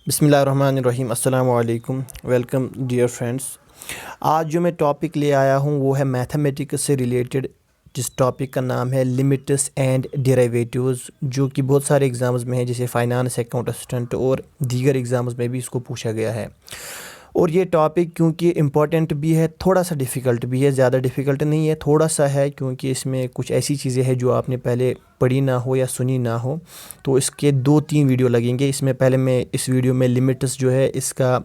बिस्मिल्लाहिर्रहमानिर्रहीम अस्सलाम वालेकुम। Welcome dear friends. आज जो मैं टॉपिक ले आया हूँ वो है मैथमेटिक्स से रिलेटेड, जिस टॉपिक का नाम है लिमिट्स एंड डेरिवेटिव्स, जो कि बहुत सारे एग्ज़ाम्स में है, जैसे फाइनेंस, अकाउंट असिस्टेंट और दीगर एग्ज़ाम्स में भी इसको पूछा गया है। और ये टॉपिक क्योंकि इम्पॉर्टेंट भी है, थोड़ा सा डिफ़िकल्ट भी है, ज़्यादा डिफ़िकल्ट नहीं है, थोड़ा सा है, क्योंकि इसमें कुछ ऐसी चीज़ें हैं जो आपने पहले पढ़ी ना हो या सुनी ना हो। तो इसके 2-3 वीडियो लगेंगे। इसमें पहले मैं इस वीडियो में लिमिट्स जो है इसका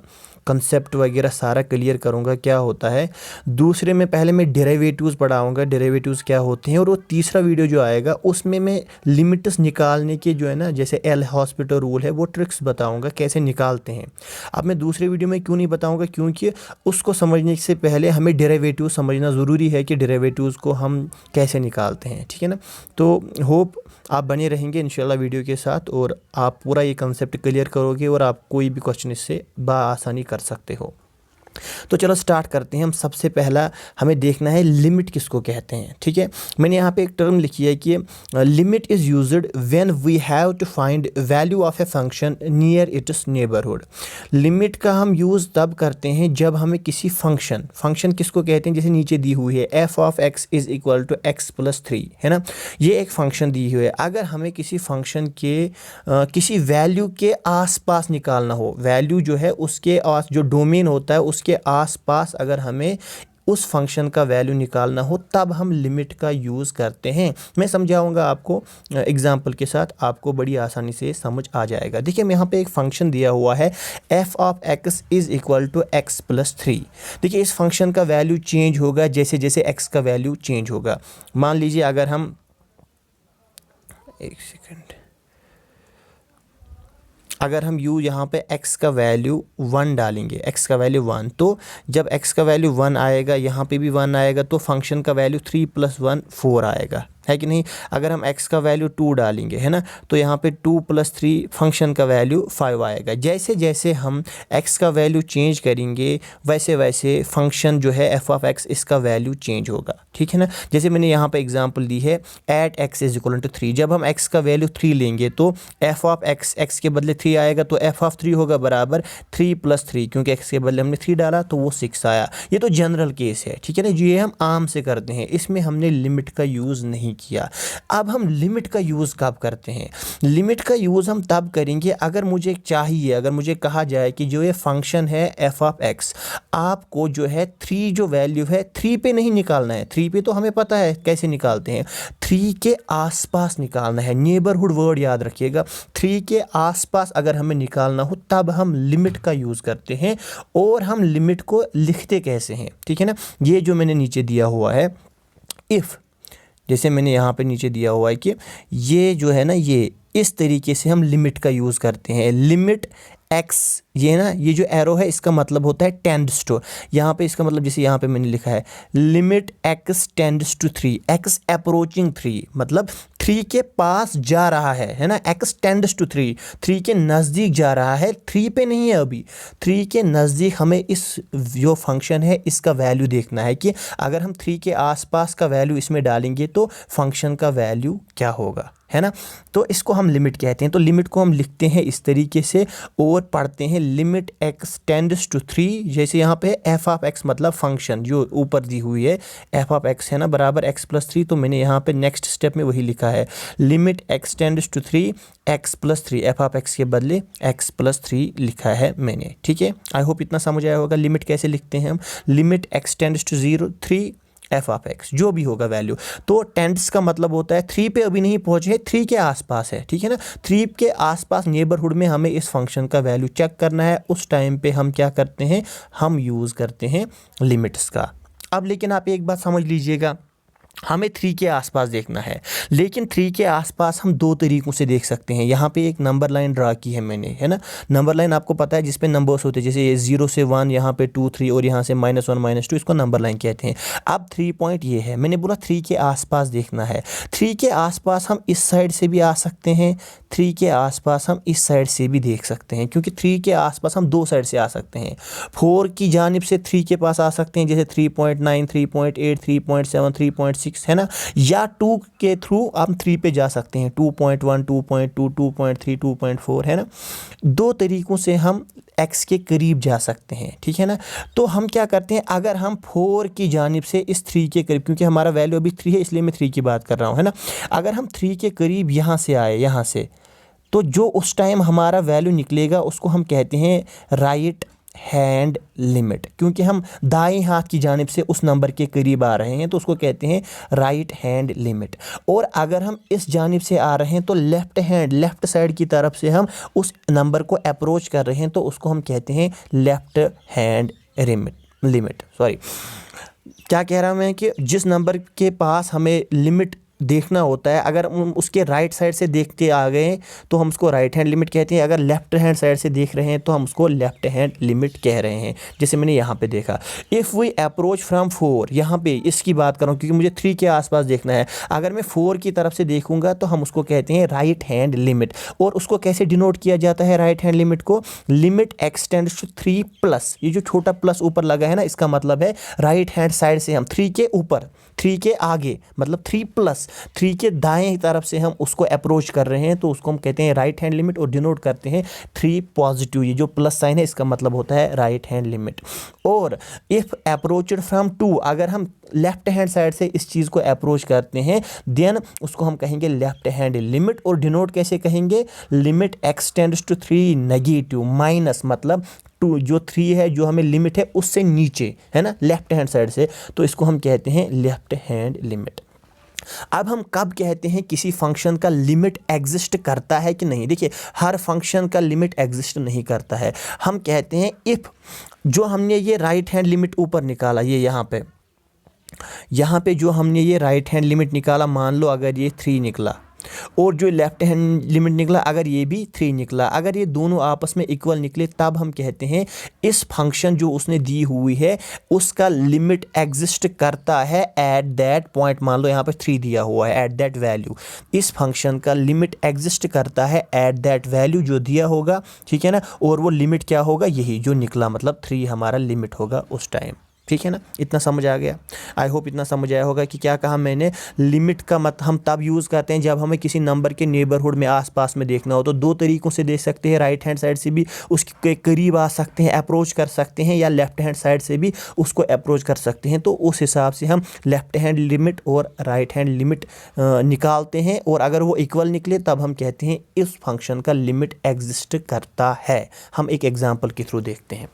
कंसेप्ट वगैरह सारा क्लियर करूँगा क्या होता है। दूसरे में पहले मैं डेरिवेटिव्स पढ़ाऊँगा, डेरिवेटिव्स क्या होते हैं। और वो तीसरा वीडियो जो आएगा उसमें मैं लिमिट्स निकालने के जो है ना, जैसे एल हॉस्पिटल रूल है, वो ट्रिक्स बताऊँगा कैसे निकालते हैं। अब मैं दूसरे वीडियो में क्यों नहीं बताऊँगा, क्योंकि उसको समझने से पहले हमें डेरिवेटिव समझना ज़रूरी है कि डेरिवेटिव्स को हम कैसे निकालते हैं, ठीक है ना। तो होप आप बने रहेंगे इंशाल्लाह वीडियो के साथ और आप पूरा ये कंसेप्ट क्लियर करोगे और आप कोई भी क्वेश्चन इससे बआसानी कर सकते हो। तो चलो स्टार्ट करते हैं। हम सबसे पहला हमें देखना है लिमिट किसको कहते हैं, ठीक है। मैंने यहाँ पे एक टर्म लिखी है कि limit is used when we have to find value of a function near its neighbourhood. Limit का हम यूज़ तब करते हैं जब हमें किसी फंक्शन किसको कहते हैं, जैसे नीचे दी हुई है F of X is equal to X plus 3, है ना। ये एक फंक्शन दी हुई है। अगर हमें किसी फंक्शन के किसी वैल्यू के आसपास निकालना हो, वैल्यू जो है उसके जो डोमेन होता है उसके आसपास अगर हमें उस फंक्शन का वैल्यू निकालना हो, तब हम लिमिट का यूज़ करते हैं। मैं समझाऊंगा आपको एग्जांपल के साथ, आपको बड़ी आसानी से समझ आ जाएगा। देखिए मैं यहाँ पे एक फंक्शन दिया हुआ है F of X is equal to X plus 3। देखिए इस फंक्शन का वैल्यू चेंज होगा जैसे जैसे एक्स का वैल्यू चेंज होगा। मान लीजिए अगर हम यहाँ पे x का वैल्यू 1 डालेंगे, x का वैल्यू 1, तो जब x का वैल्यू 1 आएगा, यहाँ पे भी 1 आएगा, तो फंक्शन का वैल्यू 3 + 1 4 आएगा, है कि नहीं। अगर हम x का वैल्यू 2 डालेंगे, है ना, तो यहाँ पे 2 + 3 फंक्शन का वैल्यू 5 आएगा। जैसे जैसे हम x का वैल्यू चेंज करेंगे वैसे वैसे फंक्शन जो है f ऑफ x, इसका वैल्यू चेंज होगा, ठीक है ना। जैसे मैंने यहाँ पे एग्जांपल दी है at x is equal to 3। जब हम x का वैल्यू 3 लेंगे तो f ऑफ x के बदले 3 आएगा, तो f ऑफ 3 होगा बराबर 3 + 3, क्योंकि x के बदले हमने 3 डाला तो वो 6 आया। ये तो जनरल केस है, ठीक है ना। ये हम आम से करते हैं, इसमें हमने लिमिट का यूज़ नहीं किया। अब हम लिमिट का यूज़ कब करते हैं? लिमिट का यूज़ हम तब करेंगे अगर मुझे चाहिए, अगर मुझे कहा जाए कि जो ये फंक्शन है f ऑफ x, आपको जो है 3 जो वैल्यू है 3 पे नहीं निकालना है। 3 पे तो हमें पता है कैसे निकालते हैं, 3 के आसपास निकालना है। नेबरहुड वर्ड याद रखिएगा, 3 के आसपास अगर हमें निकालना हो तब हम लिमिट का यूज़ करते हैं। और हम लिमिट को लिखते कैसे हैं, ठीक है ना। ये जो मैंने नीचे दिया हुआ है इफ़, जैसे मैंने यहाँ पे नीचे दिया हुआ है कि ये जो है ना, ये इस तरीके से हम लिमिट का यूज़ करते हैं। लिमिट x, ये ना, ये जो एरो है इसका मतलब होता है टेंड्स टू। यहाँ पे इसका मतलब जैसे यहाँ पे मैंने लिखा है limit x tends to 3, x approaching 3, मतलब 3 के पास जा रहा है ना। x टेंड्स टू 3, 3 के नज़दीक जा रहा है, 3 पे नहीं है अभी, 3 के नज़दीक हमें इस जो फंक्शन है इसका वैल्यू देखना है कि अगर हम 3 के आसपास का वैल्यू इसमें डालेंगे तो फंक्शन का वैल्यू क्या होगा, है ना। तो इसको हम लिमिट कहते हैं। तो लिमिट को हम लिखते हैं इस तरीके से और पढ़ते हैं लिमिट x टेंड्स टू 3। जैसे यहाँ पे f ऑफ x मतलब फंक्शन जो ऊपर दी हुई है f ऑफ x है ना, बराबर x + 3, तो मैंने यहाँ पे नेक्स्ट स्टेप में वही लिखा है limit x tends to 3 x + 3, f of x के बदले x + 3 लिखा है मैंने, ठीक है। आई होप इतना समझ आया होगा लिमिट कैसे लिखते हैं हम। Limit x tends to 0 3 f of x जो भी होगा वैल्यू, तो टेंड्स का मतलब होता है 3 पे अभी नहीं पहुंचे, 3 के आसपास है, ठीक है ना। 3 के आसपास नेबरहुड में हमें इस फंक्शन का वैल्यू चेक करना है। उस टाइम पे हम क्या करते हैं, हम यूज़ करते हैं लिमिट्स का। अब लेकिन आप एक बात समझ लीजिएगा, हमें 3 के आसपास देखना है, लेकिन 3 के आसपास हम 2 तरीक़ों से देख सकते हैं। यहाँ पे एक नंबर लाइन ड्रा की है मैंने, है ना। नंबर लाइन आपको पता है जिस पे नंबर्स होते हैं, जैसे ये 0 से 1, यहाँ पे 2 3 और यहाँ से -1 -2, इसको नंबर लाइन कहते हैं। अब 3 पॉइंट ये है, मैंने बोला 3 के आसपास देखना है। 3 के आसपास हम इस साइड से भी आ सकते हैं, 3 के आसपास हम इस साइड से भी देख सकते हैं, क्योंकि 3 के आसपास हम 2 साइड से आ सकते हैं। 4 की जानिब से 3 के पास आ सकते हैं, जैसे 3.9, 3.8, 3.7, 3.6 है ना, या 2 के थ्रू हम 3 पे जा सकते हैं, 2.1, 2.2, 2.3, 2.4 है ना। 2 तरीक़ों से हम x के करीब जा सकते हैं, ठीक है ना। तो हम क्या करते हैं, अगर हम 4 की जानिब से इस 3 के करीब, क्योंकि हमारा वैल्यू अभी 3 है इसलिए मैं 3 की बात कर रहा हूँ, है ना। अगर हम 3 के करीब यहाँ से आए, यहाँ से, तो जो उस टाइम हमारा वैल्यू निकलेगा उसको हम कहते हैं राइट हैंड लिमिट, क्योंकि हम दाएं हाथ की जानिब से उस नंबर के करीब आ रहे हैं तो उसको कहते हैं राइट हैंड लिमिट। और अगर हम इस जानिब से आ रहे हैं तो लेफ़्ट साइड की तरफ से हम उस नंबर को अप्रोच कर रहे हैं तो उसको हम कहते हैं लेफ़्ट हैंड लिमिट। सॉरी, क्या कह रहा हूँ मैं कि जिस नंबर के पास हमें लिमिट देखना होता है, अगर उसके राइट साइड से देखते आ गए तो हम उसको राइट हैंड लिमिट कहते हैं, अगर लेफ्ट हैंड साइड से देख रहे हैं तो हम उसको लेफ्ट हैंड लिमिट कह रहे हैं, जैसे मैंने यहाँ पे देखा। इफ़ वी अप्रोच फ्रॉम 4, यहाँ पे इसकी बात कर रहा हूँ क्योंकि मुझे 3 के आसपास देखना है। अगर मैं 4 की तरफ से देखूँगा तो हम उसको कहते हैं राइट हैंड लिमिट। और उसको कैसे डिनोट किया जाता है राइट हैंड लिमिट को, लिमिट एक्सटेंड्स टू 3 प्लस, ये जो छोटा प्लस ऊपर लगा है ना, इसका मतलब है राइट हैंड साइड से हम 3 के ऊपर, 3 के आगे, मतलब 3 प्लस 3 के दाएं तरफ से हम उसको अप्रोच कर रहे हैं तो उसको हम कहते हैं राइट हैंड लिमिट और डिनोट करते हैं 3 पॉजिटिव, ये जो प्लस साइन है इसका मतलब होता है राइट हैंड लिमिट। और इफ़ अप्रोचड फ्रॉम 2, अगर हम लेफ्ट हैंड साइड से इस चीज़ को अप्रोच करते हैं देन उसको हम कहेंगे लेफ्ट हैंड लिमिट। और डिनोट कैसे कहेंगे, limit x tends to 3 negative, minus मतलब 2 जो 3 है जो हमें लिमिट है उससे नीचे, है ना, लेफ्ट हैंड साइड से, तो इसको हम कहते हैं लेफ्ट हैंड लिमिट। अब हम कब कहते हैं किसी फंक्शन का लिमिट एग्जिस्ट करता है कि नहीं। देखिए, हर फंक्शन का लिमिट एग्जिस्ट नहीं करता है। हम कहते हैं इफ़, जो हमने ये राइट हैंड लिमिट ऊपर निकाला, ये यहाँ पे जो हमने ये राइट हैंड लिमिट निकाला, मान लो अगर ये 3 निकला और जो लेफ्ट हैंड लिमिट निकला अगर ये भी 3 निकला, अगर ये दोनों आपस में इक्वल निकले तब हम कहते हैं इस फंक्शन जो उसने दी हुई है उसका लिमिट एग्जिस्ट करता है एट दैट पॉइंट। मान लो यहाँ पे 3 दिया हुआ है, एट दैट वैल्यू, इस फंक्शन का लिमिट एग्जिस्ट करता है एट दैट वैल्यू जो दिया होगा, ठीक है ना। और वो लिमिट क्या होगा, यही जो निकला, मतलब 3 हमारा लिमिट होगा उस टाइम, ठीक है ना। इतना समझ आ गया, आई होप इतना समझ आया होगा कि क्या कहा मैंने। लिमिट का हम तब यूज़ करते हैं जब हमें किसी नंबर के नेबरहुड में आसपास में देखना हो। तो 2 तरीक़ों से देख सकते हैं, राइट हैंड साइड से भी उसके करीब आ सकते हैं, अप्रोच कर सकते हैं, या लेफ्ट हैंड साइड से भी उसको अप्रोच कर सकते हैं। तो उस हिसाब से हम लेफ्ट हैंड लिमिट और राइट हैंड लिमिट निकालते हैं, और अगर वो इक्वल निकले तब हम कहते हैं इस फंक्शन का लिमिट एग्जिस्ट करता है। हम एक एग्जाम्पल के थ्रू देखते हैं।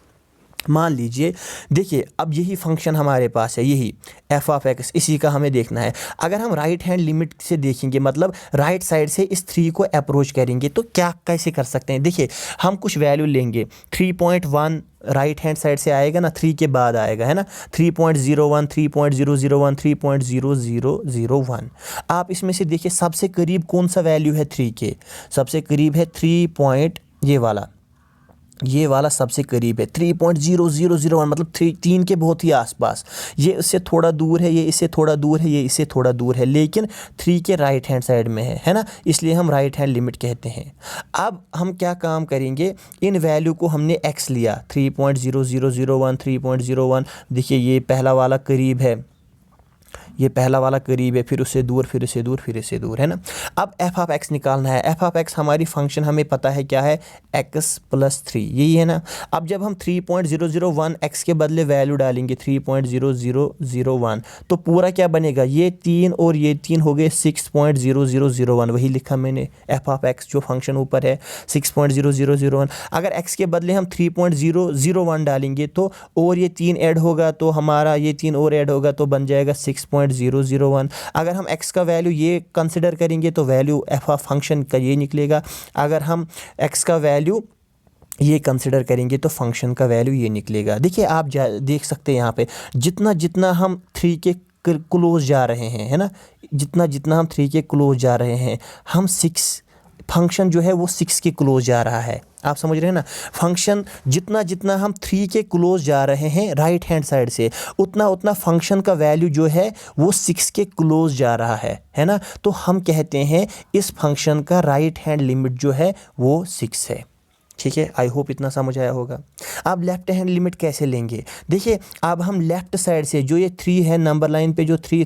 मान लीजिए, देखिए अब यही फंक्शन हमारे पास है, यही एफ ऑफ एक्स, इसी का हमें देखना है। अगर हम राइट हैंड लिमिट से देखेंगे, मतलब राइट साइड से इस 3 को अप्रोच करेंगे, तो क्या कैसे कर सकते हैं। देखिए, हम कुछ वैल्यू लेंगे, 3.1 राइट हैंड साइड से आएगा ना, 3 के बाद आएगा, है ना, 3.01, 3.001, 3.0001। आप इसमें से देखिए सबसे करीब कौन सा वैल्यू है 3 के, सबसे करीब है 3 ये वाला सबसे करीब है 3.0001, मतलब 3 के बहुत ही आसपास। ये इससे थोड़ा दूर है, ये इससे थोड़ा दूर है, ये इससे थोड़ा दूर है, लेकिन 3 के राइट हैंड साइड में है ना, इसलिए हम राइट हैंड लिमिट कहते हैं। अब हम क्या काम करेंगे, इन वैल्यू को हमने x लिया, 3.0001, 3.01, देखिए ये पहला वाला करीब है, ये पहला वाला करीब है, फिर उससे दूर, फिर इससे दूर, फिर इससे दूर, है ना। अब एफ ऑफ एक्स निकालना है। एफ ऑफ एक्स हमारी फंक्शन हमें पता है क्या है, x+3, यही है ना। अब जब हम 3.001 x के बदले वैल्यू डालेंगे 3.0001, तो पूरा क्या बनेगा, ये 3 और ये 3 हो गए 6.0001, वही लिखा मैंने, एफ ऑफ एक्स जो फंक्शन ऊपर है 6.0001। अगर x के बदले हम 3.001 डालेंगे तो और ये 3 ऐड होगा, तो हमारा ये 3 और ऐड होगा तो बन जाएगा 6.001। अगर हम x का वैल्यू ये कंसिडर करेंगे तो वैल्यू एफ ऑफ फंक्शन का ये निकलेगा। अगर हम x का वैल्यू ये कंसिडर करेंगे तो फंक्शन का वैल्यू ये निकलेगा। देखिए, आप देख सकते हैं यहाँ पे जितना जितना हम 3 के क्लोज जा रहे हैं, है ना, जितना जितना हम 3 के क्लोज जा रहे हैं, हम 6 फंक्शन जो है वो 6 के क्लोज जा रहा है। आप समझ रहे हैं ना, फंक्शन जितना जितना हम 3 के क्लोज जा रहे हैं राइट हैंड साइड से, उतना उतना फंक्शन का वैल्यू जो है वो 6 के क्लोज जा रहा है ना। तो हम कहते हैं इस फंक्शन का राइट हैंड लिमिट जो है वो 6 है। ठीक है, आई होप इतना समझ आया होगा। अब लेफ्ट हैंड लिमिट कैसे लेंगे? देखिए, अब हम लेफ्ट साइड से जो ये 3 है, नंबर लाइन पे जो 3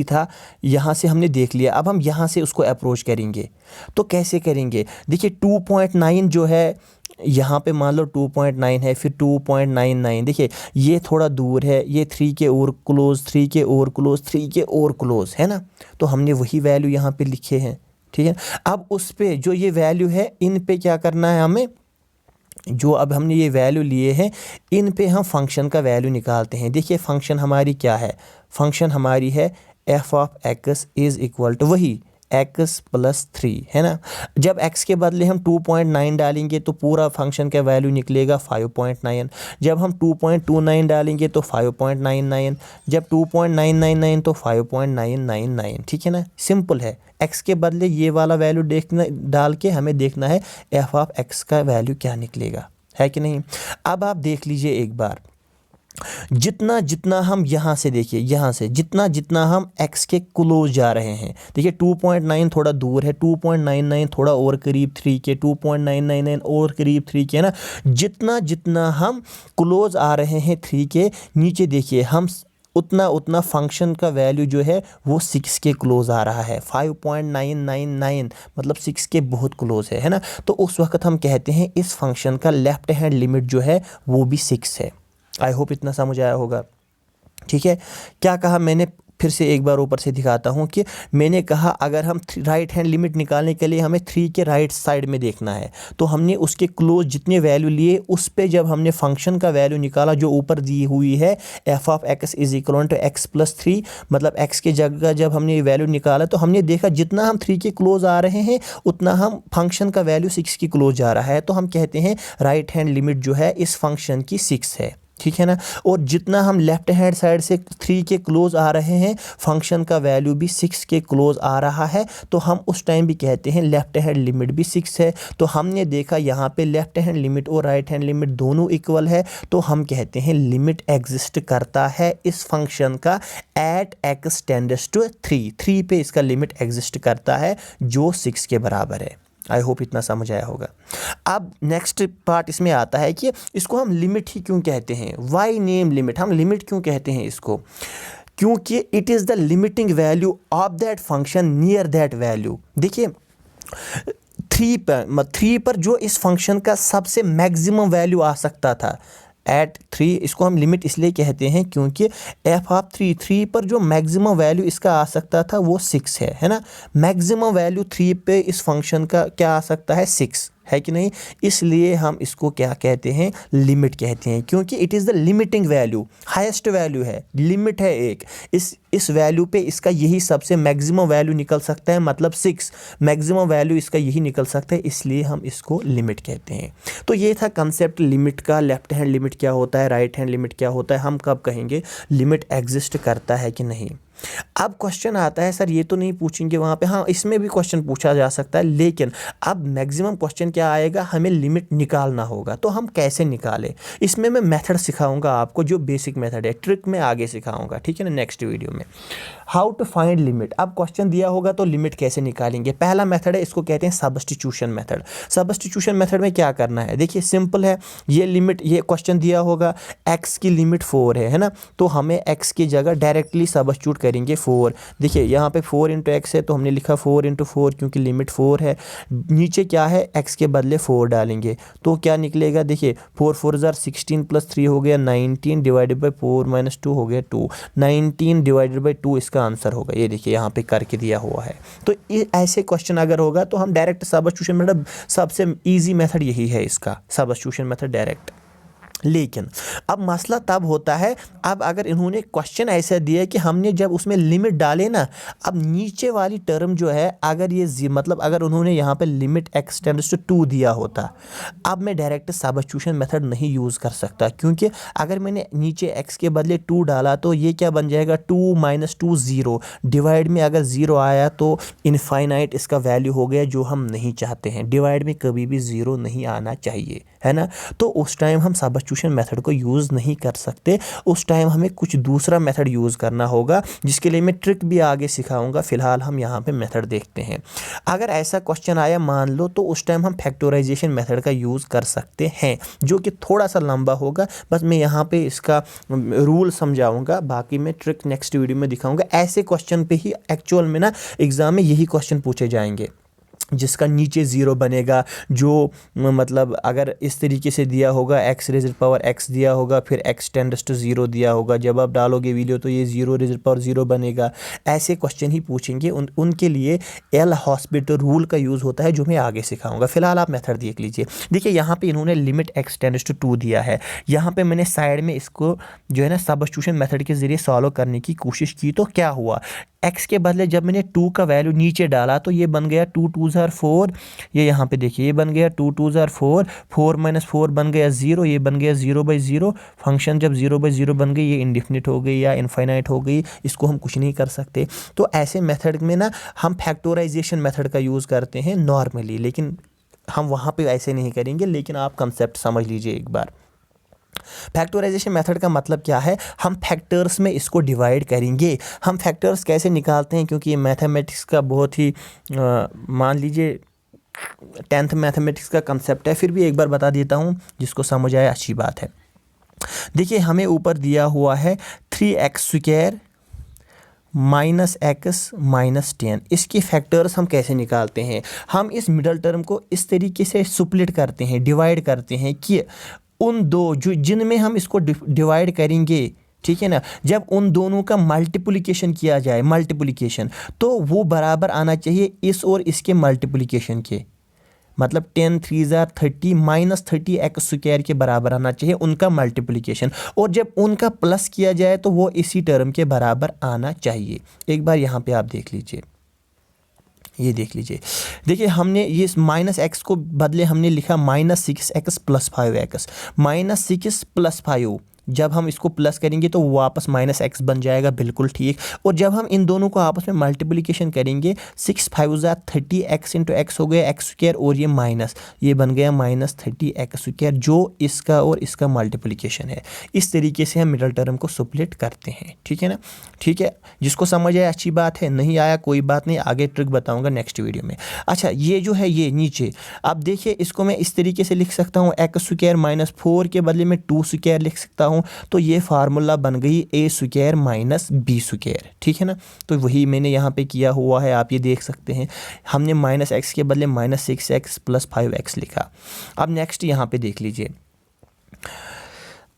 था यहाँ से हमने देख लिया। अब हम यहाँ से उसको अप्रोच करेंगे। तो कैसे करेंगे? देखिए 2.9 जो है यहाँ पे मान लो 2.9 है, फिर 2.99। देखिए ये थोड़ा दूर है, ये 3 के और क्लोज, 3 के और क्लोज, 3 के और क्लोज, है ना। तो हमने वही वैल्यू यहाँ पे लिखे हैं। ठीक है, अब उस पे जो ये वैल्यू है इन पे क्या करना है हमें, जो अब हमने ये वैल्यू लिए हैं इन पे हम फंक्शन का वैल्यू निकालते हैं। देखिए फंक्शन हमारी क्या है? फंक्शन हमारी है f of x is equal to वही x प्लस 3, है ना। जब x के बदले हम 2.9 डालेंगे तो पूरा फंक्शन का वैल्यू निकलेगा 5.9। जब हम 2.29 डालेंगे तो 5.99। जब 2.999 तो 5.999। ठीक है ना, सिंपल है। x के बदले ये वाला वैल्यू देखना, डाल के हमें देखना है f ऑफ x का वैल्यू क्या निकलेगा, है कि नहीं। अब आप देख लीजिए एक बार, जितना जितना हम यहाँ से, देखिए यहाँ से जितना जितना हम x के क्लोज जा रहे हैं, देखिए 2.9 थोड़ा दूर है, 2.99 थोड़ा और करीब 3 के, 2.999 और करीब 3 के, ना। जितना जितना हम क्लोज आ रहे हैं 3 के, नीचे देखिए हम उतना उतना फंक्शन का वैल्यू जो है वो 6 के क्लोज आ रहा है। 5.999 मतलब 6 के बहुत क्लोज है ना। तो उस वक्त हम कहते हैं इस फंक्शन का लेफ्ट हैंड लिमिट जो है वो भी 6 है। आई होप इतना समझ आया होगा। ठीक है, क्या कहा मैंने, फिर से एक बार ऊपर से दिखाता हूँ कि मैंने कहा अगर हम राइट हैंड लिमिट निकालने के लिए हमें 3 के राइट साइड में देखना है, तो हमने उसके क्लोज जितने वैल्यू लिए उस पे जब हमने फंक्शन का वैल्यू निकाला जो ऊपर दी हुई है f of x is equal to x plus 3, मतलब x की जगह जब हमने वैल्यू निकाला तो हमने देखा जितना हम 3 के क्लोज आ रहे हैं उतना हम फंक्शन का वैल्यू 6 के क्लोज जा रहा है। तो हम कहते हैं राइट हैंड लिमिट जो है इस फंक्शन की 6 है। ठीक है ना, और जितना हम लेफ्ट हैंड साइड से 3 के क्लोज आ रहे हैं फंक्शन का वैल्यू भी 6 के क्लोज आ रहा है, तो हम उस टाइम भी कहते हैं लेफ्ट हैंड लिमिट भी 6 है। तो हमने देखा यहाँ पे लेफ्ट हैंड लिमिट और राइट हैंड लिमिट दोनों इक्वल है, तो हम कहते हैं लिमिट एग्जिस्ट करता है इस फंक्शन का एट x टेंड्स टू 3 पे इसका लिमिट एग्जिस्ट करता है जो 6 के बराबर है। आई होप इतना समझ आया होगा। अब नेक्स्ट पार्ट इसमें आता है कि इसको हम लिमिट ही क्यों कहते हैं, वाई नेम लिमिट। हम लिमिट क्यों कहते हैं इसको? क्योंकि it is the limiting value of that function near that value. देखिए 3 पर जो इस फंक्शन का सबसे मैक्सिमम वैल्यू आ सकता था एट 3, इसको हम लिमिट इसलिए कहते हैं क्योंकि f ऑफ 3 पर जो मैक्सिमम वैल्यू इसका आ सकता था वो 6 है ना। मैक्सिमम वैल्यू 3 पे इस फंक्शन का क्या आ सकता है, 6, है कि नहीं। इसलिए हम इसको क्या कहते हैं, लिमिट कहते हैं, क्योंकि it is the limiting value, highest value है, लिमिट है एक। इस वैल्यू पे इसका यही सबसे मैक्सिमम वैल्यू निकल सकता है, मतलब 6 मैक्सिमम वैल्यू इसका यही निकल सकता है, इसलिए हम इसको लिमिट कहते हैं। तो ये था कंसेप्ट लिमिट का। लेफ्ट हैंड लिमिट क्या होता है, राइट हैंड लिमिट क्या होता है, हम कब कहेंगे लिमिट एग्जिस्ट करता है कि नहीं। अब क्वेश्चन आता है सर ये तो नहीं पूछेंगे वहाँ पे, हाँ इसमें भी क्वेश्चन पूछा जा सकता है, लेकिन अब मैक्सिमम क्वेश्चन क्या आएगा, हमें लिमिट निकालना होगा। तो हम कैसे निकालें, इसमें मैं मेथड सिखाऊंगा आपको, जो बेसिक मेथड है, ट्रिक में आगे सिखाऊंगा, ठीक है ना, नेक्स्ट वीडियो में। How to find limit. अब क्वेश्चन दिया होगा तो लिमिट कैसे निकालेंगे। पहला मेथड है, इसको कहते हैं सब्स्टिट्यूशन मेथड। सब्स्टिट्यूशन मेथड में क्या करना है, देखिए सिंपल है, ये लिमिट, ये क्वेश्चन दिया होगा x की लिमिट 4 है ना, तो हमें x की जगह डायरेक्टली सब्स्टिट्यूट करेंगे 4। देखिए यहाँ पे 4 इंटू एक्स है तो हमने लिखा 4 इंटू 4 क्योंकि लिमिट 4 है। नीचे क्या है, x के बदले 4 डालेंगे तो क्या निकलेगा, देखिए 4 4 16 प्लस 3 हो गया 19 डिवाइडेड बाई 4 माइनस 2 हो गया 2, 19 डिवाइडेड बाई 2 इसका आंसर होगा। ये देखिए यहाँ पे करके दिया हुआ है। तो ऐसे क्वेश्चन अगर होगा तो हम डायरेक्ट सब्स्टिट्यूशन, मतलब सबसे ईजी मेथड यही है इसका, सब्स्टिट्यूशन मेथड डायरेक्ट। लेकिन अब मसला तब होता है, अब अगर इन्होंने क्वेश्चन ऐसा दिया कि हमने जब उसमें लिमिट डाले ना, अब नीचे वाली टर्म जो है अगर ये मतलब अगर उन्होंने यहाँ पे लिमिट x टेंड्स टू 2 दिया होता, अब मैं डायरेक्ट सब्स्टिट्यूशन मेथड नहीं यूज़ कर सकता, क्योंकि अगर मैंने नीचे x के बदले 2 डाला तो ये क्या बन जाएगा, 2 - 2 0, डिवाइड में अगर 0 आया तो इनफाइनाइट इसका वैल्यू हो गया, जो हम नहीं चाहते हैं। डिवाइड में कभी भी 0 नहीं आना चाहिए, है ना। तो उस टाइम हम सब्स्टिट्यूशन मेथड को यूज़ नहीं कर सकते, उस टाइम हमें कुछ दूसरा मेथड यूज़ करना होगा, जिसके लिए मैं ट्रिक भी आगे सिखाऊंगा। फ़िलहाल हम यहाँ पे मेथड देखते हैं। अगर ऐसा क्वेश्चन आया मान लो, तो उस टाइम हम फैक्टराइजेशन मेथड का यूज़ कर सकते हैं, जो कि थोड़ा सा लंबा होगा। बस मैं यहाँ पे इसका रूल समझाऊंगा, बाकी मैं ट्रिक नेक्स्ट वीडियो में दिखाऊंगा। ऐसे क्वेश्चन पे ही एक्चुअल में ना एग्ज़ाम में यही क्वेश्चन पूछे जाएंगे, जिसका नीचे 0 बनेगा, जो मतलब अगर इस तरीके से दिया होगा, x रेज़ पावर x दिया होगा, फिर x टेंड्स टू 0 दिया होगा, जब आप डालोगे वैल्यू तो ये 0 रेज़ पावर 0 बनेगा। ऐसे क्वेश्चन ही पूछेंगे, उनके लिए एल हॉस्पिटल रूल का यूज़ होता है, जो मैं आगे सिखाऊंगा। फिलहाल आप मेथड देख लीजिए। देखिए यहाँ पे इन्होंने लिमिट x टेंड्स टू 2 दिया है, यहाँ पे मैंने साइड में इसको जो है ना सब्स्टिट्यूशन मेथड के ज़रिए सॉल्व करने की कोशिश की, तो क्या हुआ, x के बदले जब मैंने 2 का वैल्यू नीचे डाला तो ये बन गया 2 2 ज़ार 4, ये यहाँ पे देखिए ये बन गया 2 2 ज़ार 4, 4 - 4 बन गया 0, ये बन गया 0/0। फंक्शन जब 0/0 बन गई, ये इंडिफिनिट हो गई या इनफाइनाइट हो गई, इसको हम कुछ नहीं कर सकते। तो ऐसे मेथड में ना हम फैक्टराइजेशन मेथड का यूज़ करते हैं नॉर्मली, लेकिन हम वहाँ पे ऐसे नहीं करेंगे। लेकिन आप कंसेप्ट समझ लीजिए एक बार। फैक्टराइजेशन मेथड का मतलब क्या है, हम फैक्टर्स में इसको डिवाइड करेंगे। हम फैक्टर्स कैसे निकालते हैं, क्योंकि ये मैथमेटिक्स का बहुत ही मान लीजिए 10th मैथमेटिक्स का कंसेप्ट है, फिर भी एक बार बता देता हूँ, जिसको समझ आए अच्छी बात है। देखिए हमें ऊपर दिया हुआ है 3x² -x -10, इसके फैक्टर्स हम कैसे निकालते हैं, हम इस मिडल टर्म को इस तरीके से स्प्लिट करते हैं, डिवाइड करते हैं कि उन दो जो जिनमें हम इसको डिवाइड करेंगे, ठीक है ना, जब उन दोनों का मल्टीप्लिकेशन किया जाए, मल्टीप्लिकेशन, तो वो बराबर आना चाहिए इस और इसके मल्टीप्लिकेशन के, मतलब 10 3 ज़ार 30 -30 x² के बराबर आना चाहिए उनका मल्टीप्लिकेशन, और जब उनका प्लस किया जाए तो वो इसी टर्म के बराबर आना चाहिए। एक बार यहाँ पे आप देख लीजिए, ये देख लीजिए। देखिए हमने ये -x को बदले हमने लिखा -6x + 5x, -6 + 5, जब हम इसको प्लस करेंगे तो वापस -x बन जाएगा, बिल्कुल ठीक। और जब हम इन दोनों को आपस में मल्टीप्लिकेशन करेंगे, 6 5 ज़ार 30 x × x हो गया x², और ये माइनस, ये बन गया -30 x², जो इसका और इसका मल्टीप्लिकेशन है। इस तरीके से हम मिडल टर्म को स्प्लिट करते हैं, ठीक है ना। ठीक है, जिसको समझ आया अच्छी बात है, नहीं आया कोई बात नहीं, आगे ट्रिक बताऊँगा नेक्स्ट वीडियो में। अच्छा, ये जो है ये नीचे, अब देखिए इसको मैं इस तरीके से लिख सकता हूँ, x² - 4 के बदले में 2² लिख सकता हूँ, तो ये फार्मूला बन गई a² - b², ठीक है ना। तो वही मैंने यहाँ पे किया हुआ है, आप ये देख सकते हैं, हमने -x के बदले -6x + 5x लिखा। अब नेक्स्ट यहाँ पे देख लीजिए,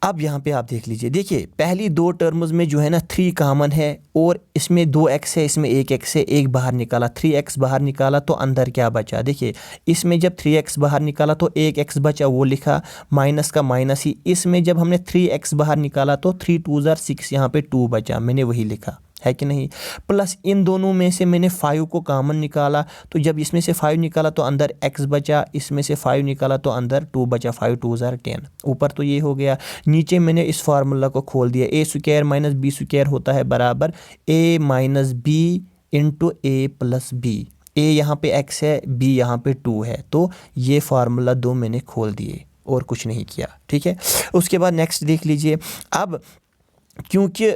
अब यहाँ पे आप देख लीजिए, देखिए पहली दो टर्म्स में जो है ना 3 कॉमन है, और इसमें 2x है, इसमें 1x है, एक बाहर निकाला, 3x बाहर निकाला, तो अंदर क्या बचा, देखिए इसमें जब 3x बाहर निकाला तो 1x बचा, वो लिखा, माइनस का माइनस ही। इसमें जब हमने 3x बाहर निकाला तो 3 2 ज़ार 6, यहाँ पे 2 बचा, मैंने वही लिखा, है कि नहीं। प्लस इन दोनों में से मैंने 5 को कॉमन निकाला, तो जब इसमें से 5 निकाला तो अंदर x बचा, इसमें से 5 निकाला तो अंदर 2 बचा, 5 2 ज़ार 10। ऊपर तो ये हो गया, नीचे मैंने इस फार्मूला को खोल दिया, a² - b² होता है बराबर a - b × a + b। a यहाँ पे x है, b यहाँ पे 2 है, तो ये फार्मूला 2 मैंने खोल दिए और कुछ नहीं किया, ठीक है। उसके बाद नेक्स्ट देख लीजिए, अब क्योंकि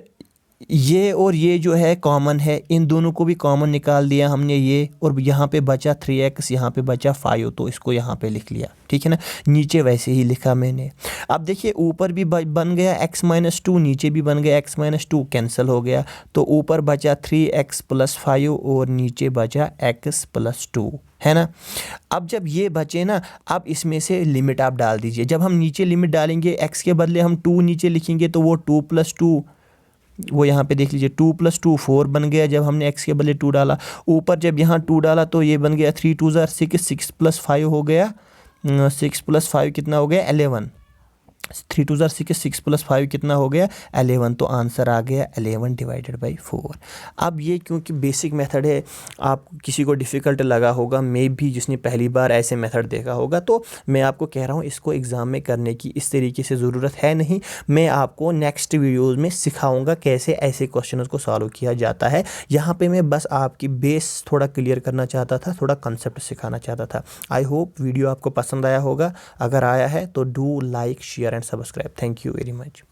ये और ये जो है कॉमन है, इन दोनों को भी कॉमन निकाल दिया हमने ये, और यहाँ पे बचा 3x, यहाँ पे बचा 5, तो इसको यहाँ पे लिख लिया, ठीक है ना। नीचे वैसे ही लिखा मैंने। अब देखिए ऊपर भी बन गया x - 2, नीचे भी बन गया x - 2, कैंसिल हो गया, तो ऊपर बचा 3x + 5 और नीचे बचा x + 2, है ना। अब जब ये बचे ना, अब इसमें से लिमिट आप डाल दीजिए। जब हम नीचे लिमिट डालेंगे, x के बदले हम 2 नीचे लिखेंगे, तो वो 2 + 2, वो यहाँ पे देख लीजिए 2 + 2 4 बन गया, जब हमने x के बदले 2 डाला। ऊपर जब यहाँ 2 डाला तो ये बन गया 3 2 ज़ार 6, 6 + 5 हो गया, 6 + 5 कितना हो गया 11, 3 2 6, 6 + 5 कितना हो गया 11। तो आंसर आ गया 11 डिवाइडेड बाई 4। अब ये क्योंकि बेसिक मेथड है, आप किसी को डिफ़िकल्ट लगा होगा, मे भी जिसने पहली बार ऐसे मेथड देखा होगा, तो मैं आपको कह रहा हूँ इसको एग्ज़ाम में करने की इस तरीके से ज़रूरत है नहीं। मैं आपको नेक्स्ट वीडियोज़ में सिखाऊँगा कैसे ऐसे क्वेश्चन को सॉल्व किया जाता है। यहाँ पर मैं बस आपकी बेस थोड़ा क्लियर करना चाहता था, थोड़ा कंसेप्ट सिखाना चाहता था। आई होप वीडियो आपको पसंद आया होगा। अगर आया है तो do like, share and subscribe. Thank you very much.